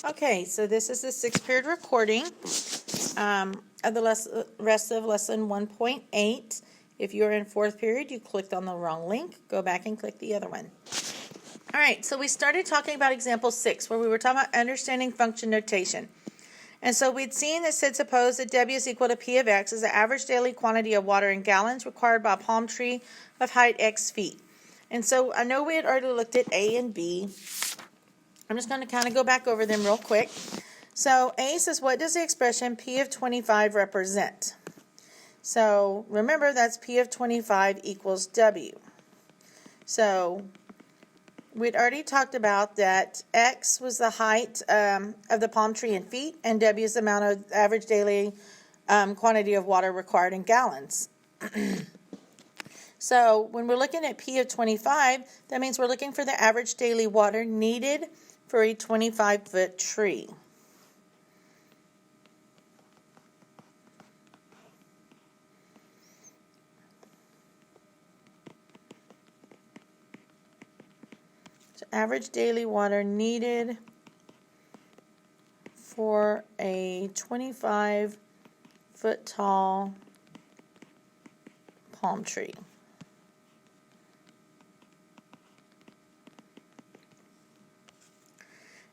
Okay, so this is the 6th period recording of the rest of lesson 1.8. If you're in 4th period, you clicked on the wrong link. Go back and click the other one. All right, so we started talking about example 6, where we were talking about understanding function notation. And so we'd seen that said suppose that W is equal to P of X is the average daily quantity of water in gallons required by a palm tree of height X feet. And so I know we had already looked at A and B. I'm just going to kind of go back over them real quick. So A says, what does the expression P of 25 represent? So remember, that's P of 25 equals W. So we'd already talked about that X was the height of the palm tree in feet, and W is the amount of average daily quantity of water required in gallons. So when we're looking at P of 25, that means we're looking for the average daily water needed for a 25-foot tree. So average daily water needed for a 25-foot tall palm tree.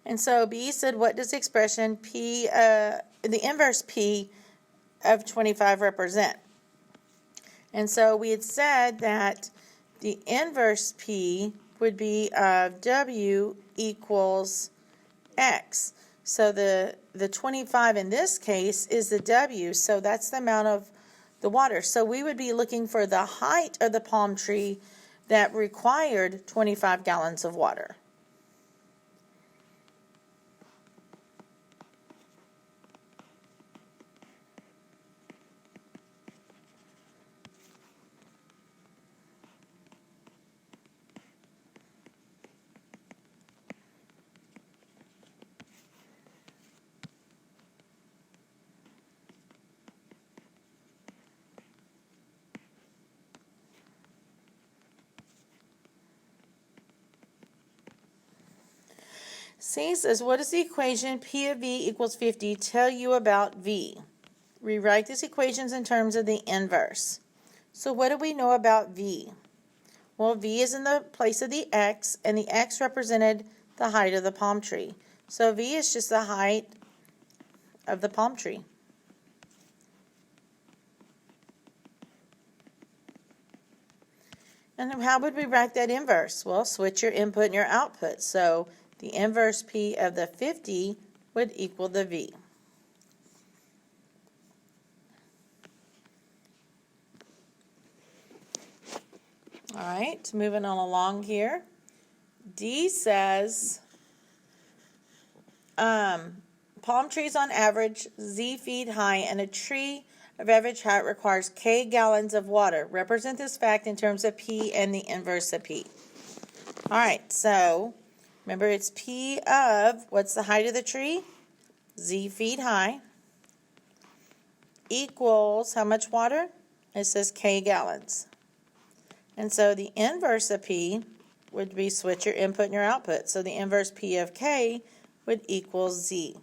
And so B said, what does the expression P, the inverse P of 25 represent? And so we had said that the inverse P would be of W equals X. So the 25 in this case is the W, so that's the amount of the water. So we would be looking for the height of the palm tree that required 25 gallons of water. C says, what does the equation P of V equals 50 tell you about V? Rewrite these equations in terms of the inverse. So what do we know about V? Well, V is in the place of the X, and the X represented the height of the palm tree. So V is just the height of the palm tree. And how would we write that inverse? Well, switch your input and your output. So the inverse P of the 50 would equal the V. All right, moving on along here. D says, palm trees on average Z feet high, and a tree of average height requires K gallons of water. Represent this fact in terms of P and the inverse of P. All right, so remember, it's P of, what's the height of the tree? Z feet high, equals how much water? It says K gallons. And so the inverse of P would be switch your input and your output. So the inverse P of K would equal Z.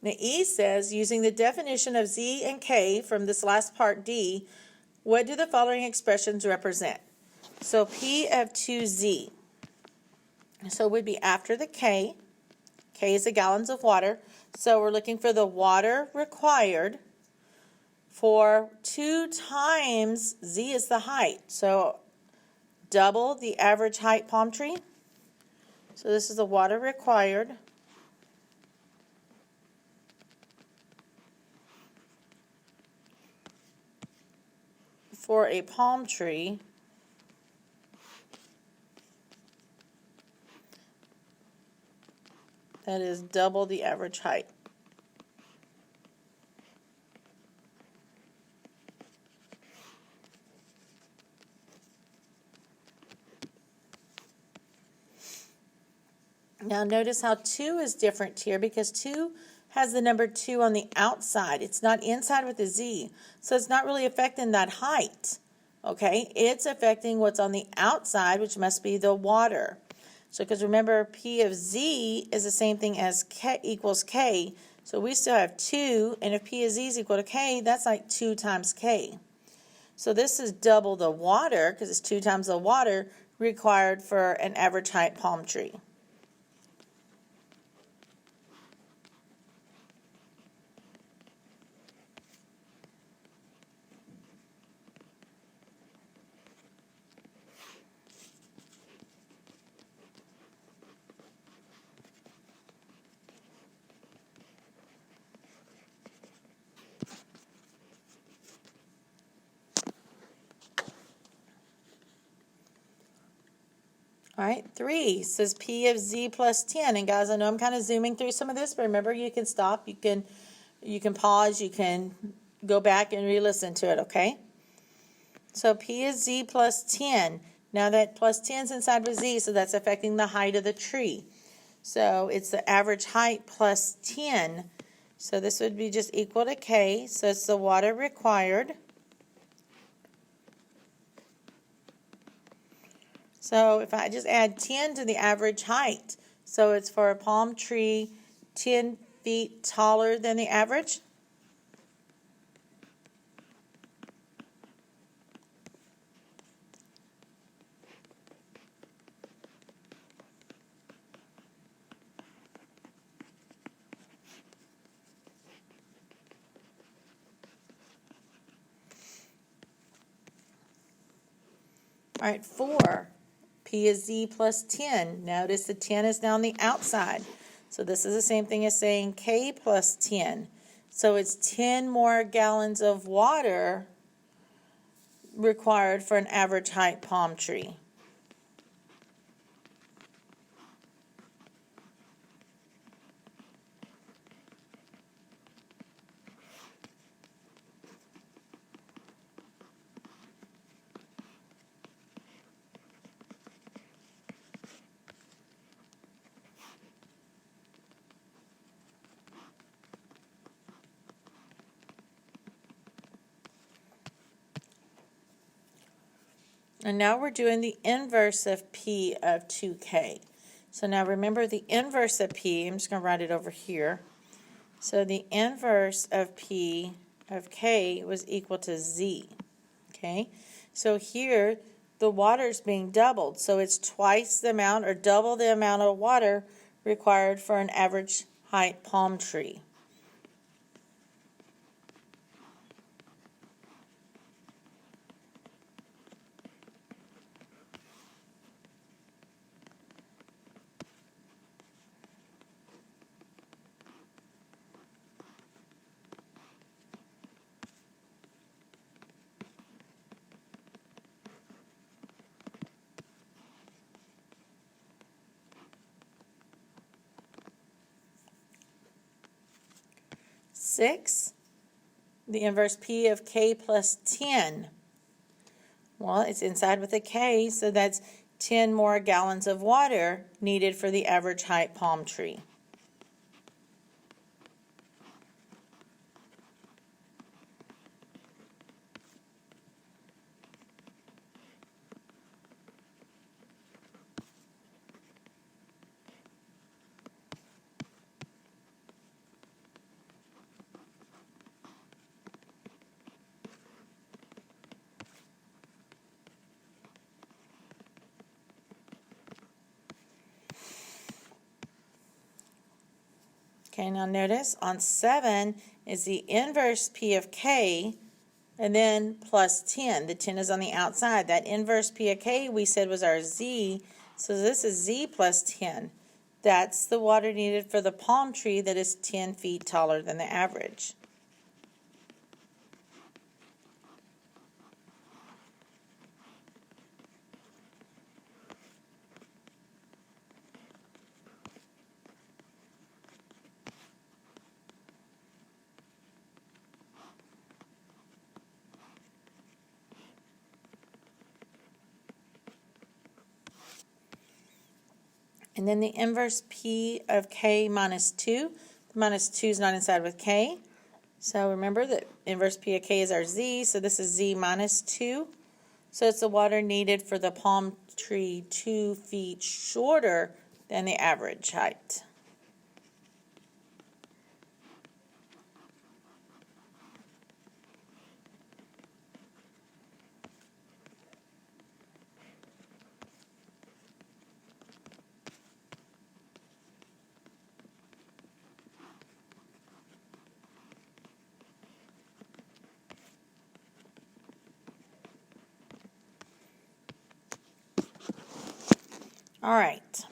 Now E says, using the definition of Z and K from this last part D, what do the following expressions represent? So P of 2Z. So it would be after the K. K is the gallons of water. So we're looking for the water required for 2 times Z is the height. So double the average height palm tree. So this is the water required for a palm tree that is double the average height. Now notice how 2 is different here, because 2 has the number 2 on the outside. It's not inside with a Z, so it's not really affecting that height. Okay, it's affecting what's on the outside, which must be the water. So because remember, P of Z is the same thing as K equals K. So we still have 2, and if P of Z is equal to K, that's like 2 times K. So this is double the water, because it's 2 times the water required for an average height palm tree. All right, 3 says P of Z plus 10. And guys, I know I'm kind of zooming through some of this, but remember, you can stop, you can pause, you can go back and re-listen to it, okay? So P is Z plus 10. Now that plus 10 is inside with Z, so that's affecting the height of the tree. So it's the average height plus 10. So this would be just equal to K. So it's the water required. So if I just add 10 to the average height, so it's for a palm tree 10 feet taller than the average. All right, 4. P is Z plus 10. Notice the 10 is now on the outside. So this is the same thing as saying K plus 10. So it's 10 more gallons of water required for an average height palm tree. And now we're doing the inverse of P of 2K. So now remember the inverse of P, I'm just going to write it over here. So the inverse of P of K was equal to Z. Okay, so here the water is being doubled. So it's twice the amount or double the amount of water required for an average height palm tree. Six, the inverse P of K plus 10. Well, it's inside with a K, so that's 10 more gallons of water needed for the average height palm tree. Okay, now notice on 7 is the inverse P of K and then plus 10. The 10 is on the outside. That inverse P of K we said was our Z, so this is Z plus 10. That's the water needed for the palm tree that is 10 feet taller than the average. And then the inverse P of K minus 2. The minus 2 is not inside with K. So remember that inverse P of K is our Z, so this is Z minus 2. So it's the water needed for the palm tree 2 feet shorter than the average height. All right.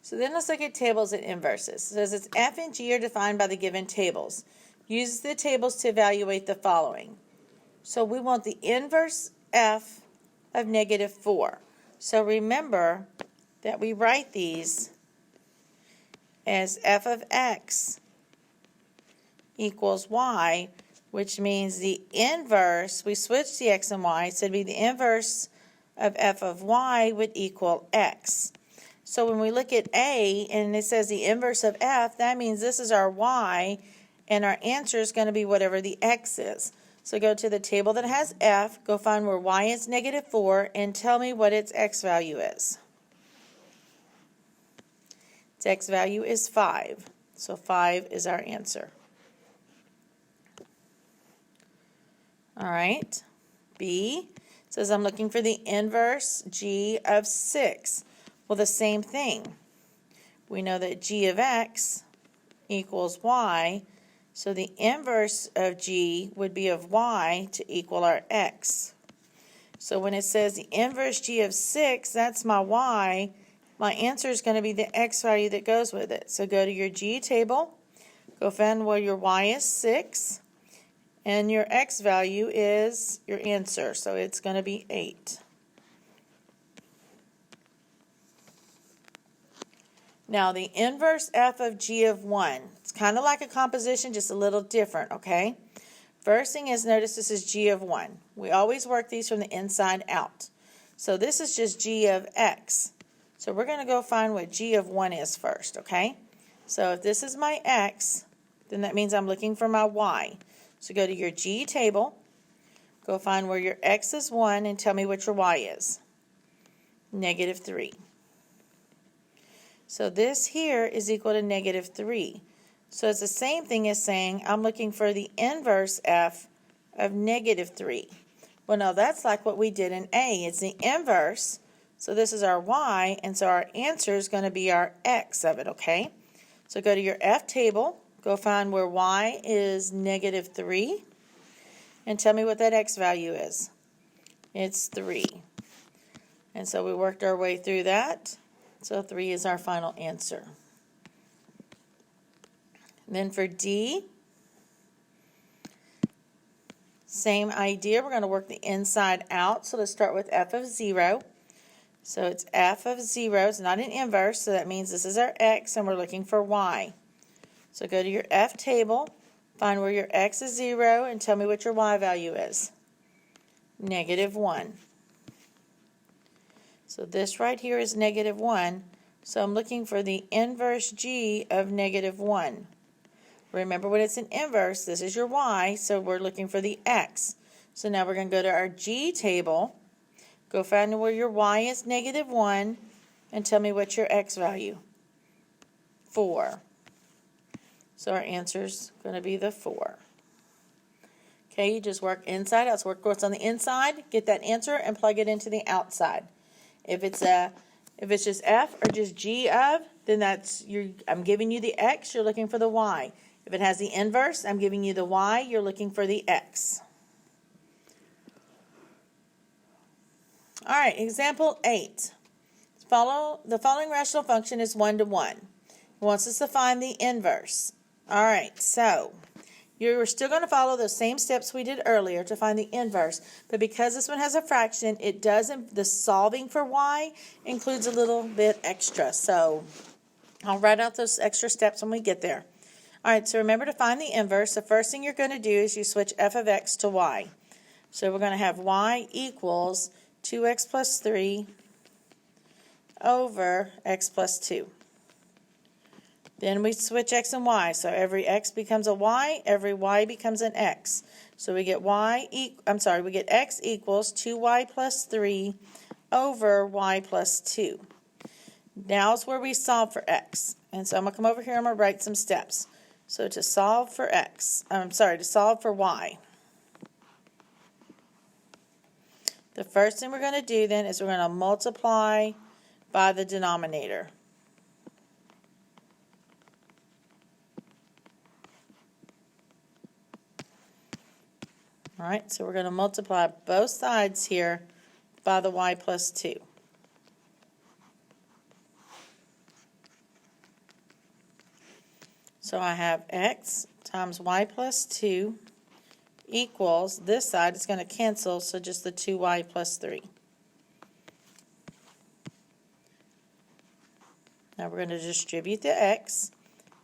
So then let's look at tables and inverses. It says it's F and G are defined by the given tables. Use the tables to evaluate the following. So we want the inverse F of -4. So remember that we write these as F of X equals Y, which means the inverse, we switch the X and Y, so it'd be the inverse of F of Y would equal X. So when we look at A and it says the inverse of F, that means this is our Y and our answer is going to be whatever the X is. So go to the table that has F, go find where Y is -4 and tell me what its X value is. Its X value is 5. So 5 is our answer. All right. B says I'm looking for the inverse G of 6. Well, the same thing. We know that G of X equals Y, so the inverse of G would be of Y to equal our X. So when it says the inverse G of 6, that's my Y. My answer is going to be the X value that goes with it. So go to your G table, go find where your Y is 6, and your X value is your answer. So it's going to be 8. Now the inverse F of G of 1. It's kind of like a composition, just a little different, okay? First thing is, notice this is G of 1. We always work these from the inside out. So this is just G of X. So we're going to go find what G of 1 is first, okay? So if this is my X, then that means I'm looking for my Y. So go to your G table, go find where your X is 1 and tell me what your Y is. -3. So this here is equal to -3. So it's the same thing as saying I'm looking for the inverse F of -3. Well, no, that's like what we did in A. It's the inverse. So this is our Y, and so our answer is going to be our X of it, okay? So go to your F table, go find where Y is -3, and tell me what that X value is. It's 3. And so we worked our way through that. So 3 is our final answer. Then for D, same idea. We're going to work the inside out. So let's start with F of 0. So it's F of 0. It's not an inverse, so that means this is our X, and we're looking for Y. So go to your F table, find where your X is 0, and tell me what your Y value is. -1. So this right here is -1. So I'm looking for the inverse G of -1. Remember, when it's an inverse, this is your Y, so we're looking for the X. So now we're going to go to our G table, go find where your Y is -1, and tell me what's your X value. 4. So our answer is going to be the 4. Okay, you just work inside out. So work what's on the inside, get that answer, and plug it into the outside. If it's just F or just G of, then I'm giving you the X, you're looking for the Y. If it has the inverse, I'm giving you the Y, you're looking for the X. All right, example 8. The following rational function is 1 to 1. It wants us to find the inverse. All right, so you're still going to follow those same steps we did earlier to find the inverse, but because this one has a fraction, the solving for Y includes a little bit extra. So I'll write out those extra steps when we get there. All right, so remember to find the inverse. The first thing you're going to do is you switch F of X to Y. So we're going to have Y equals 2x plus 3 over x plus 2. Then we switch X and Y. So every X becomes a Y, every Y becomes an X. So we get we get x equals 2y plus 3 over y plus 2. Now is where we solve for x. And so I'm going to come over here and I'm going to write some steps. So to solve for to solve for y. The first thing we're going to do then is we're going to multiply by the denominator. All right, so we're going to multiply both sides here by the y plus 2. So I have x times y plus 2 equals, this side is going to cancel, so just the 2y plus 3. Now we're going to distribute the x,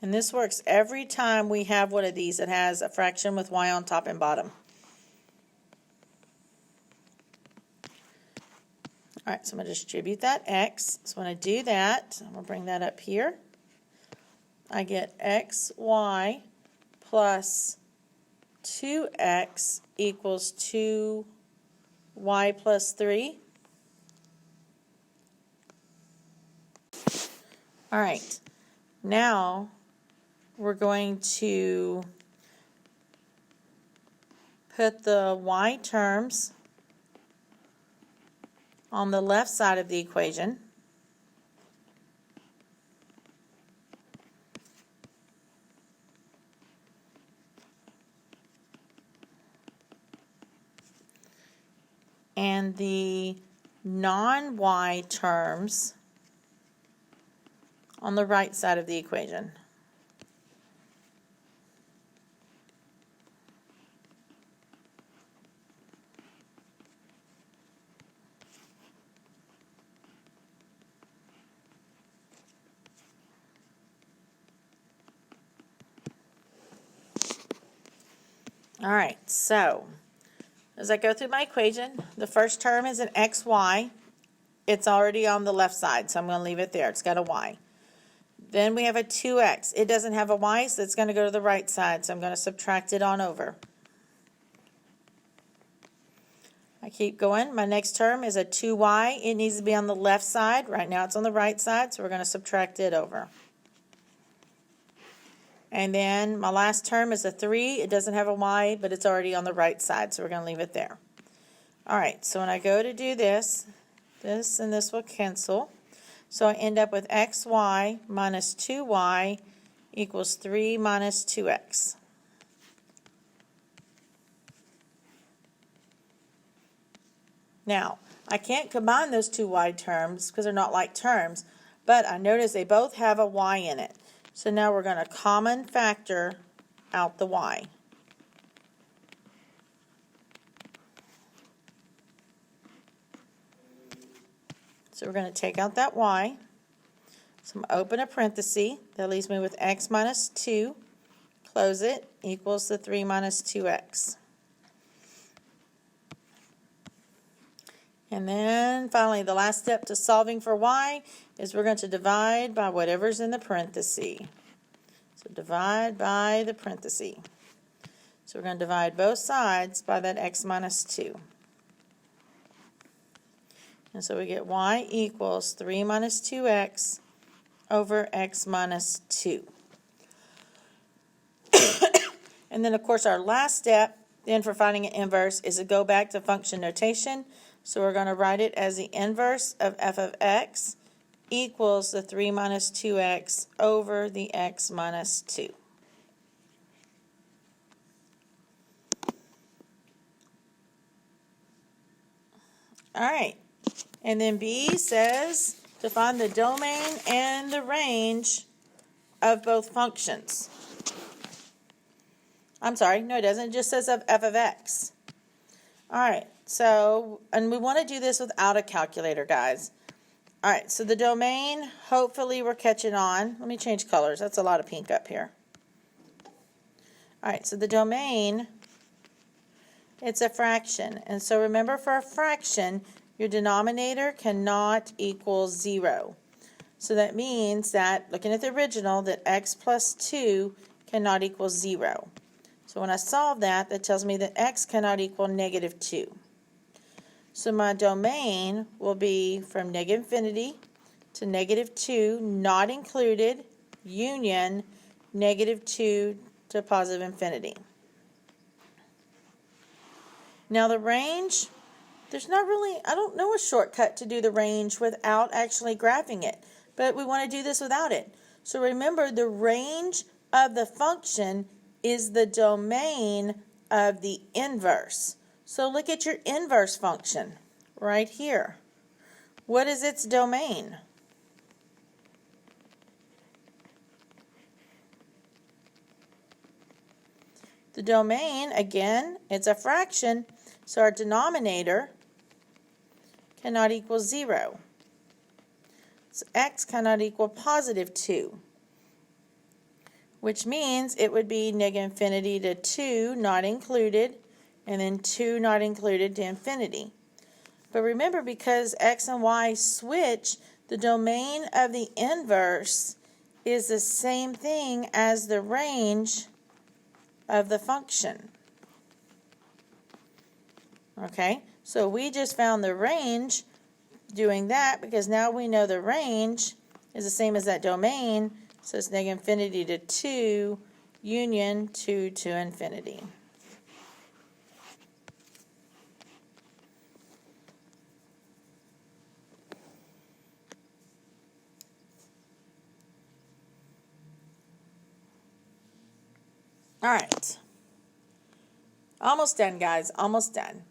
and this works every time we have one of these that has a fraction with y on top and bottom. All right, so I'm going to distribute that x. So when I do that, I'm going to bring that up here. I get xy plus 2x equals 2y plus 3. All right, now we're going to put the y terms on the left side of the equation. And the non-y terms on the right side of the equation. All right, so as I go through my equation, the first term is an xy. It's already on the left side, so I'm going to leave it there. It's got a y. Then we have a 2x. It doesn't have a y, so it's going to go to the right side, so I'm going to subtract it on over. I keep going. My next term is a 2y. It needs to be on the left side. Right now it's on the right side, so we're going to subtract it over. And then my last term is a 3. It doesn't have a y, but it's already on the right side, so we're going to leave it there. All right, so when I go to do this, this and this will cancel. So I end up with xy minus 2y equals 3 minus 2x. Now, I can't combine those two y terms because they're not like terms, but I notice they both have a y in it. So now we're going to common factor out the y. So we're going to take out that y. So I'm going to open a parenthesis. That leaves me with x minus 2. Close it. Equals the 3 minus 2x. And then finally, the last step to solving for y is we're going to divide by whatever's in the parenthesis. So divide by the parenthesis. So we're going to divide both sides by that x minus 2. And so we get y equals 3 minus 2x over x minus 2. And then, of course, our last step then for finding an inverse is to go back to function notation. So we're going to write it as the inverse of f of x equals the 3 minus 2x over the x minus 2. All right. And then B says to find the domain and the range of both functions. I'm sorry, no it doesn't. It just says of f of x. All right, so, and we want to do this without a calculator, guys. All right, so the domain, hopefully we're catching on. Let me change colors. That's a lot of pink up here. All right, so the domain, it's a fraction. And so remember, for a fraction, your denominator cannot equal 0. So that means that, looking at the original, that x plus 2 cannot equal 0. So when I solve that, that tells me that x cannot equal negative 2. So my domain will be from negative infinity to negative 2, not included, union, negative 2 to positive infinity. Now the range, there's not really, I don't know a shortcut to do the range without actually graphing it, but we want to do this without it. So remember, the range of the function is the domain of the inverse. So look at your inverse function right here. What is its domain? The domain, again, it's a fraction, so our denominator cannot equal 0. So x cannot equal positive 2, which means it would be negative infinity to 2 not included, and then 2 not included to infinity. But remember, because x and y switch, the domain of the inverse is the same thing as the range of the function. Okay, so we just found the range doing that, because now we know the range is the same as that domain, so it's negative infinity to 2, union 2 to infinity. All right, almost done, guys, almost done.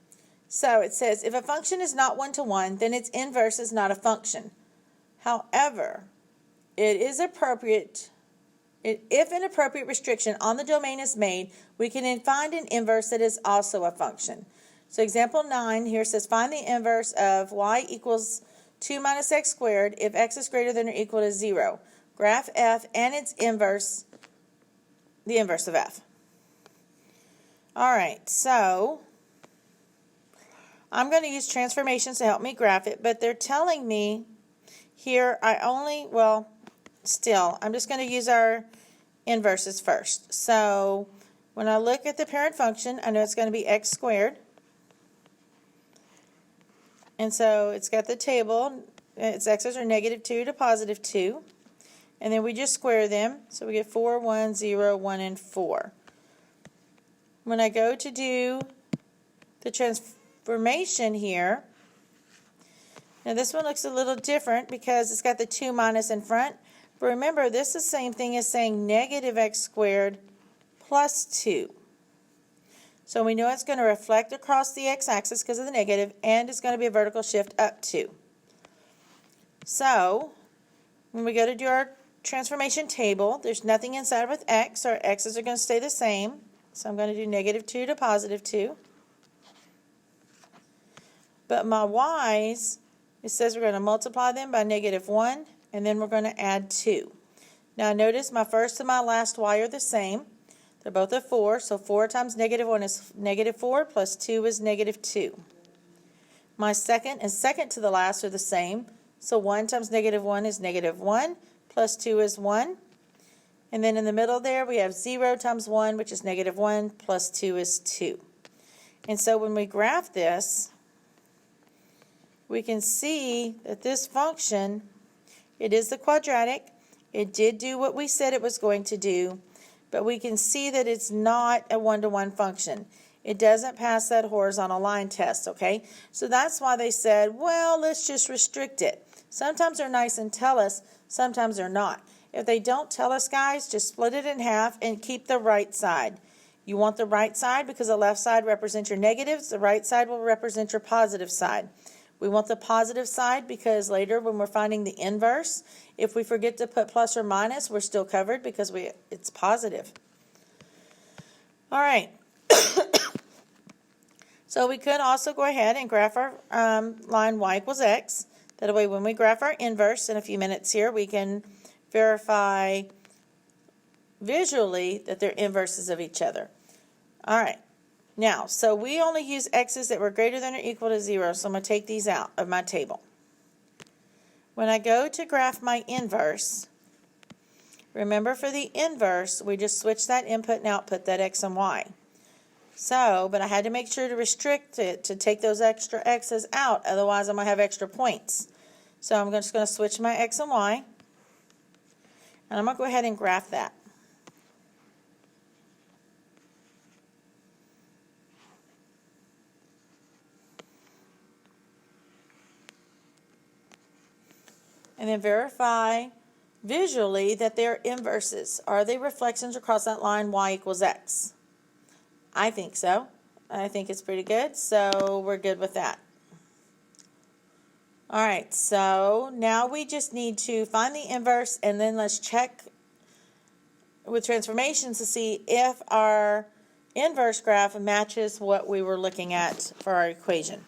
So it says, if a function is not one-to-one, then its inverse is not a function. However, it is appropriate, if an appropriate restriction on the domain is made, we can then find an inverse that is also a function. So example 9 here says, find the inverse of y equals 2 minus x squared if x is greater than or equal to 0. Graph f and its inverse, the inverse of f. All right, so I'm going to use transformations to help me graph it, but they're telling me here I'm just going to use our inverses first. So when I look at the parent function, I know it's going to be x squared. And so it's got the table, its x's are negative 2 to positive 2. And then we just square them, so we get 4, 1, 0, 1, and 4. When I go to do the transformation here, now this one looks a little different because it's got the 2 minus in front. But remember, this is the same thing as saying negative x squared plus 2. So we know it's going to reflect across the x-axis because of the negative, and it's going to be a vertical shift up 2. So when we go to do our transformation table, there's nothing inside with x. Our x's are going to stay the same. So I'm going to do negative 2 to positive 2. But my y's, it says we're going to multiply them by negative 1, and then we're going to add 2. Now notice my first and my last y are the same. They're both a 4, so 4 times negative 1 is negative 4, plus 2 is negative 2. My second and second to the last are the same, so 1 times negative 1 is negative 1, plus 2 is 1. And then in the middle there we have 0 times 1, which is negative 1, plus 2 is 2. And so when we graph this, we can see that this function, it is the quadratic. It did do what we said it was going to do, but we can see that it's not a one-to-one function. It doesn't pass that horizontal line test, okay? So that's why they said, well, let's just restrict it. Sometimes they're nice and tell us, sometimes they're not. If they don't tell us, guys, just split it in half and keep the right side. You want the right side because the left side represents your negatives. The right side will represent your positive side. We want the positive side because later when we're finding the inverse, if we forget to put plus or minus, we're still covered because it's positive. All right. So we could also go ahead and graph our line y equals x. That way when we graph our inverse in a few minutes here, we can verify visually that they're inverses of each other. All right. Now, so we only use x's that were greater than or equal to 0, so I'm going to take these out of my table. When I go to graph my inverse, Remember, for the inverse, we just switch that input and output, that x and y. So, but I had to make sure to restrict it to take those extra x's out, otherwise I'm going to have extra points. So I'm just going to switch my x and y, and I'm going to go ahead and graph that. And then verify visually that they are inverses. Are they reflections across that line y equals x? I think so. I think it's pretty good, so we're good with that. Alright, so now we just need to find the inverse, and then let's check with transformations to see if our inverse graph matches what we were looking at for our equation.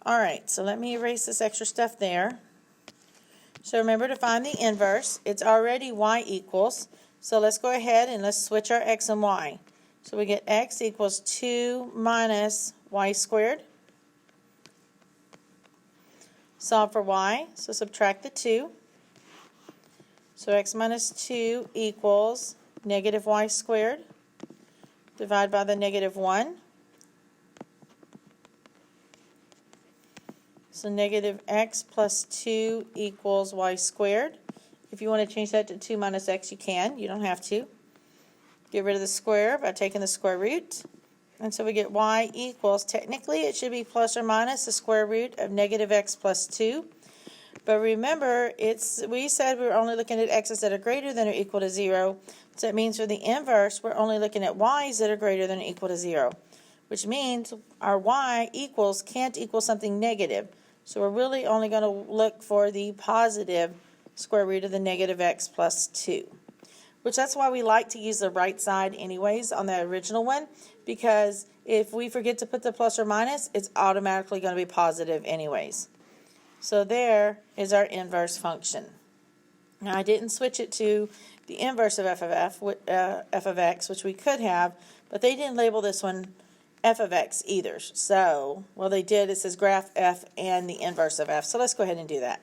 Alright, so let me erase this extra stuff there. So remember to find the inverse. It's already y equals. So let's go ahead and let's switch our x and y. So we get x equals 2 minus y squared. Solve for y. So subtract the 2. So x minus 2 equals negative y squared. Divide by the negative 1. So negative x plus 2 equals y squared. If you want to change that to 2 minus x, you can. You don't have to. Get rid of the square by taking the square root. And so we get y equals, technically it should be plus or minus the square root of negative x plus 2. But remember, we said we were only looking at x's that are greater than or equal to 0. So that means for the inverse, we're only looking at y's that are greater than or equal to 0. Which means our y equals can't equal something negative. So we're really only going to look for the positive square root of the negative x plus 2. Which that's why we like to use the right side anyways on the original one. Because if we forget to put the plus or minus, it's automatically going to be positive anyways. So there is our inverse function. Now I didn't switch it to the inverse of f of x, which we could have, but they didn't label this one f of x either. So, well, they did. It says graph f and the inverse of f. So let's go ahead and do that.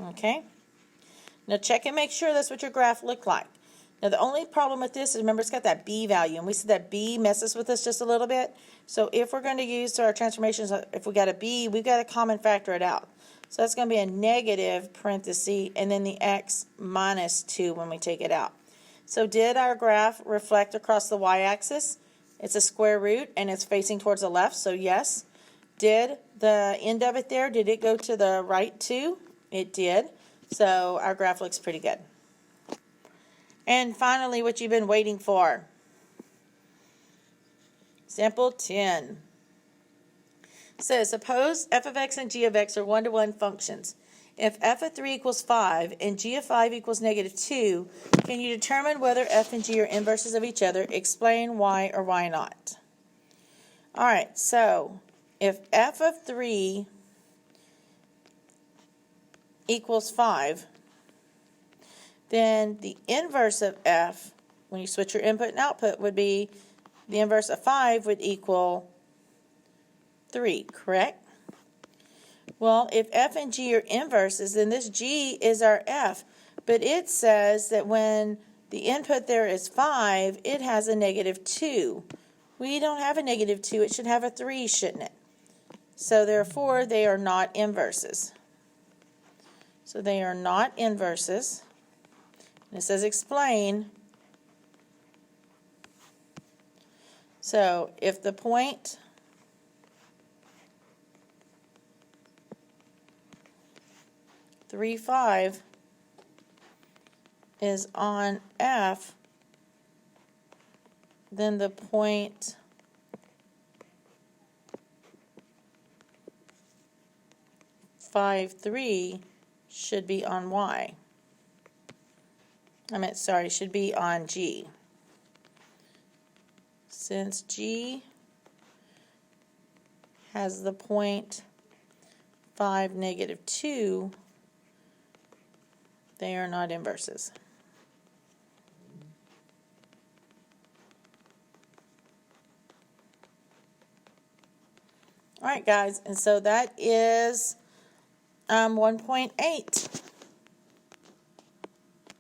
Okay. Now check and make sure that's what your graph looked like. Now the only problem with this is, remember, it's got that b value, and we said that b messes with us just a little bit. So if we're going to use our transformations, if we got a b, we've got to common factor it out. So that's going to be a negative parenthesis and then the x minus 2 when we take it out. So did our graph reflect across the y-axis? It's a square root and it's facing towards the left, so yes. Did the end of it there, did it go to the right too? It did. So our graph looks pretty good. And finally, what you've been waiting for. Example 10. Says, suppose f of x and g of x are one-to-one functions. If f of 3 equals 5 and g of 5 equals negative 2, can you determine whether f and g are inverses of each other? Explain why or why not. Alright, so if f of 3 equals 5, then the inverse of f, when you switch your input and output, would be the inverse of 5 would equal 3, correct? Well, if f and g are inverses, then this g is our f. But it says that when the input there is 5, it has a negative 2. We don't have a negative 2. It should have a 3, shouldn't it? So therefore, they are not inverses. So they are not inverses. And it says explain. So if the point (3, 5) is on f, then the point (5, 3) should be on y. Should be on g. Since g has the point 5, negative 2, they are not inverses. All right, guys, and so that is 1.8.